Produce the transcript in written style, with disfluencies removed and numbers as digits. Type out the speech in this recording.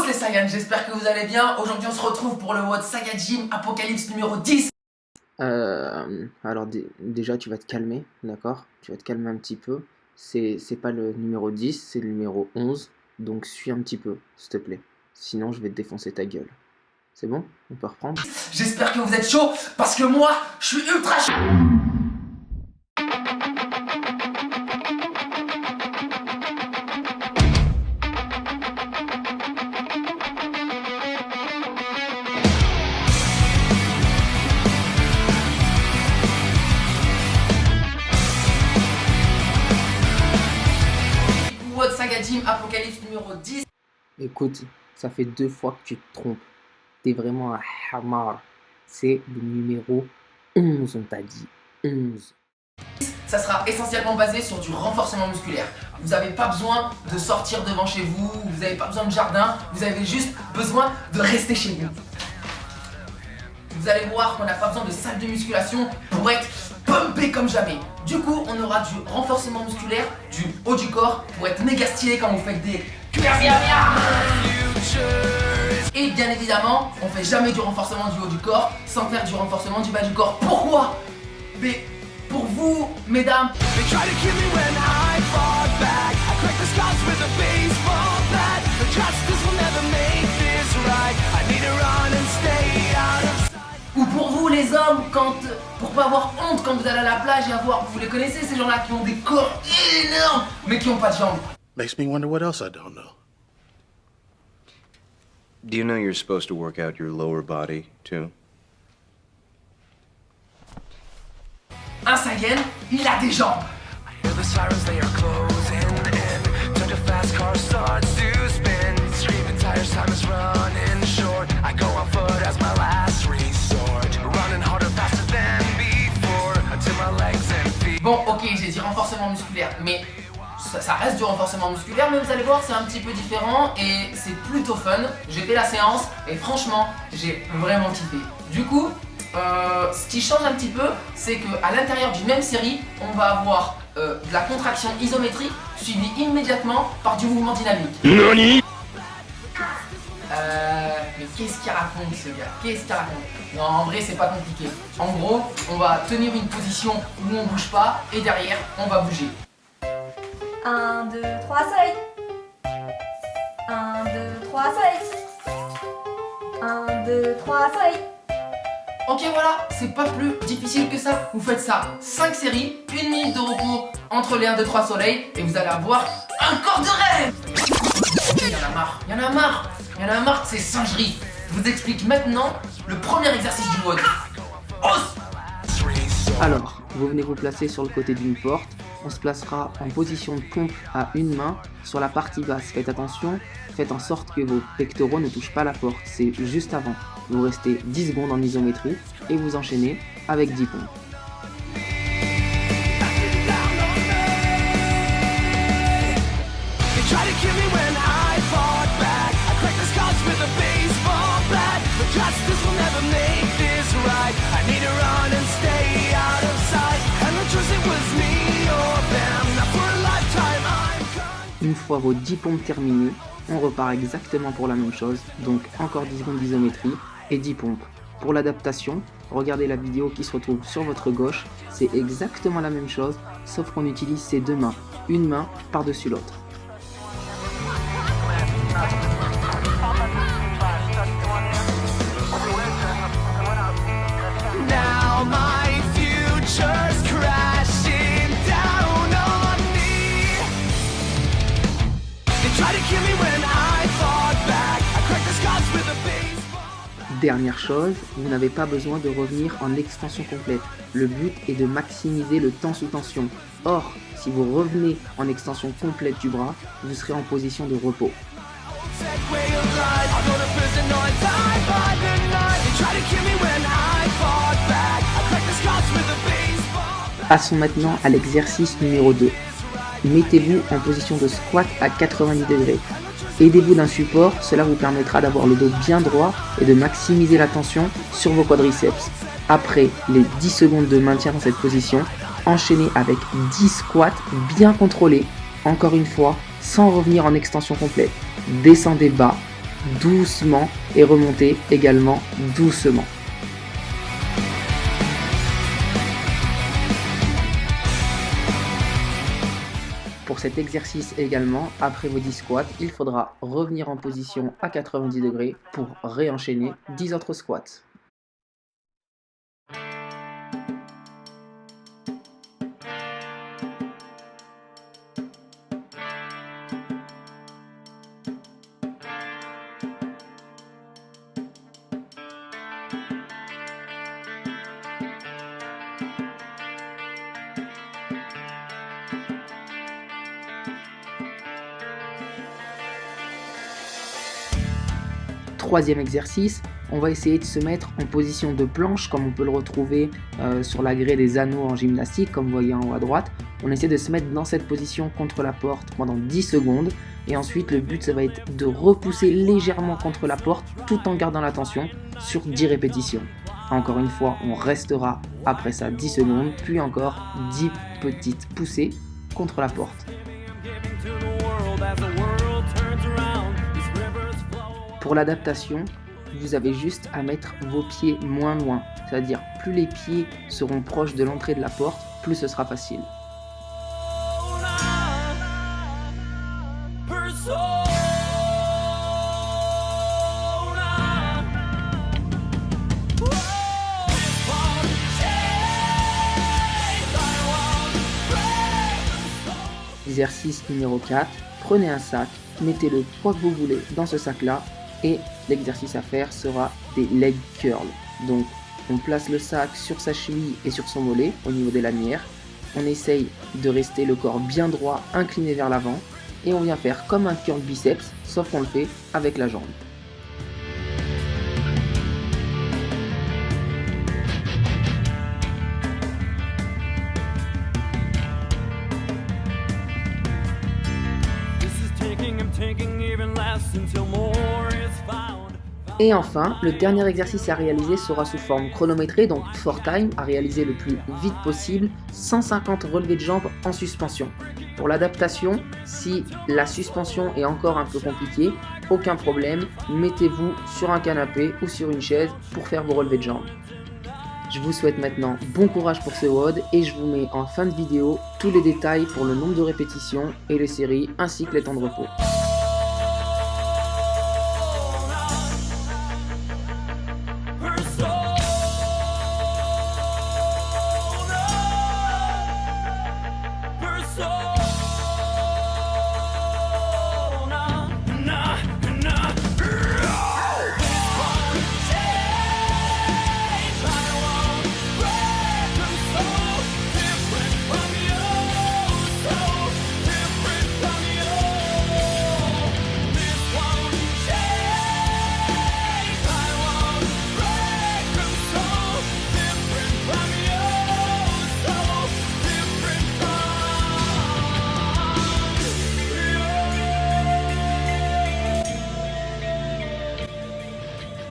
tous les Saiyans, j'espère que vous allez bien. Aujourd'hui on se retrouve pour le WOD Saga Gym Apocalypse numéro 10. Alors déjà tu vas te calmer, d'accord? Tu vas te calmer un petit peu. C'est pas le numéro 10, c'est le numéro 11. Donc suis un petit peu, s'il te plaît. Sinon je vais te défoncer ta gueule. C'est bon? On peut reprendre? J'espère que vous êtes chaud parce que moi je suis ultra chaud. WOD Saga Gym Apocalypse numéro 10. Écoute, ça fait 2 fois que tu te trompes. T'es vraiment un hamar. C'est le numéro 11, on t'a dit. 11. Ça sera essentiellement basé sur du renforcement musculaire. Vous n'avez pas besoin de sortir devant chez vous, vous n'avez pas besoin de jardin, vous avez juste besoin de rester chez vous. Vous allez voir qu'on n'a pas besoin de salle de musculation pour être pumpé comme jamais. Du coup, on aura du renforcement musculaire du haut du corps pour être méga stylé quand vous faites des et bien évidemment, on fait jamais du renforcement du haut du corps sans faire du renforcement du bas du corps. Pourquoi? Mais pour vous, mesdames, ou pour vous les hommes, pour pas avoir honte quand vous allez à la plage et vous les connaissez ces gens-là qui ont des corps énormes mais qui ont pas de jambes. Makes me wonder what else I don't know. Do you know you're supposed to work out your lower body, too? Un Saiyan, il a des jambes. Bon, ok, j'ai dit renforcement musculaire, mais ça reste du renforcement musculaire, mais vous allez voir, c'est un petit peu différent et c'est plutôt fun. J'ai fait la séance et franchement, j'ai vraiment kiffé. Du coup, ce qui change un petit peu, c'est qu'à l'intérieur d'une même série, on va avoir de la contraction isométrique suivie immédiatement par du mouvement dynamique. Nani? Mais qu'est-ce qu'il raconte ce gars? Qu'est-ce qu'il raconte? Non, en vrai c'est pas compliqué. En gros, on va tenir une position où on bouge pas et derrière on va bouger. 1, 2, 3, soleil. 1, 2, 3, soleil. 1, 2, 3, soleil. Ok voilà, c'est pas plus difficile que ça. Vous faites ça 5 séries, 1 minute de repos entre les 1, 2, 3 soleils et vous allez avoir un corps de rêve. Ok, y'en a marre, y'en a marre, y'en a marre de ces singeries. Je vous explique maintenant le premier exercice du WOD. Alors, vous venez vous placer sur le côté d'une porte. On se placera en position de pompe à une main sur la partie basse. Faites attention, faites en sorte que vos pectoraux ne touchent pas la porte. C'est juste avant. Vous restez 10 secondes en isométrie et vous enchaînez avec 10 pompes. Une fois vos 10 pompes terminées, on repart exactement pour la même chose, donc encore 10 secondes d'isométrie et 10 pompes. Pour l'adaptation, regardez la vidéo qui se retrouve sur votre gauche, c'est exactement la même chose, sauf qu'on utilise ces deux mains, une main par-dessus l'autre. Dernière chose, vous n'avez pas besoin de revenir en extension complète. Le but est de maximiser le temps sous tension. Or, si vous revenez en extension complète du bras, vous serez en position de repos. Passons maintenant à l'exercice numéro 2. Mettez-vous en position de squat à 90 degrés. Aidez-vous d'un support, cela vous permettra d'avoir le dos bien droit et de maximiser la tension sur vos quadriceps. Après les 10 secondes de maintien dans cette position, enchaînez avec 10 squats bien contrôlés, encore une fois, sans revenir en extension complète. Descendez bas doucement et remontez également doucement. Pour cet exercice également, après vos 10 squats, il faudra revenir en position à 90 degrés pour réenchaîner 10 autres squats. Troisième exercice, on va essayer de se mettre en position de planche comme on peut le retrouver sur la grille des anneaux en gymnastique, comme vous voyez en haut à droite. On essaie de se mettre dans cette position contre la porte pendant 10 secondes et ensuite le but ça va être de repousser légèrement contre la porte tout en gardant la tension sur 10 répétitions. Encore une fois, on restera après ça 10 secondes, puis encore 10 petites poussées contre la porte. Pour l'adaptation, vous avez juste à mettre vos pieds moins loin, c'est-à-dire plus les pieds seront proches de l'entrée de la porte, plus ce sera facile. Exercice numéro 4, prenez un sac, mettez le poids que vous voulez dans ce sac-là et l'exercice à faire sera des leg curls. Donc on place le sac sur sa cheville et sur son mollet au niveau des lanières. On essaye de rester le corps bien droit, incliné vers l'avant et on vient faire comme un curl biceps, sauf qu'on le fait avec la jambe. Et enfin, le dernier exercice à réaliser sera sous forme chronométrée, donc for time, à réaliser le plus vite possible, 150 relevés de jambes en suspension. Pour l'adaptation, si la suspension est encore un peu compliquée, aucun problème, mettez-vous sur un canapé ou sur une chaise pour faire vos relevés de jambes. Je vous souhaite maintenant bon courage pour ce WOD et je vous mets en fin de vidéo tous les détails pour le nombre de répétitions et les séries ainsi que les temps de repos.